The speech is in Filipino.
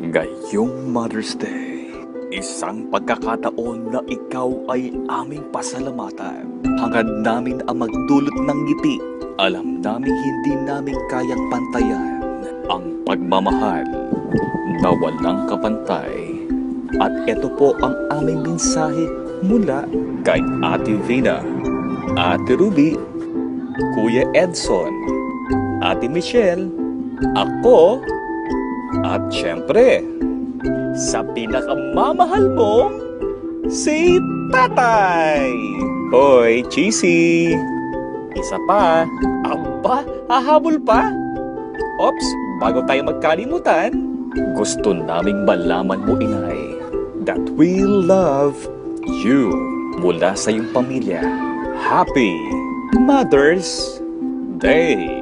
Ngayong Mother's Day, isang pagkakataon na ikaw ay aming pasalamatan. Hangad namin ang magdulot ng ngiti. Alam namin hindi namin kayang pantayan ang pagmamahal na walang kapantay. At ito po ang aming mensahe mula kay Ate Vina, Ate Ruby, Kuya Edson, Ate Michelle, ako, at syempre, sa pinakamamahal mo, si Tatay! Hoy, Cheesy! Isa pa, aba, hahabol pa? Ops, bago tayo magkalimutan, gusto naming malaman mo, Inay, that we love you mula sa iyong pamilya. Happy Mother's Day!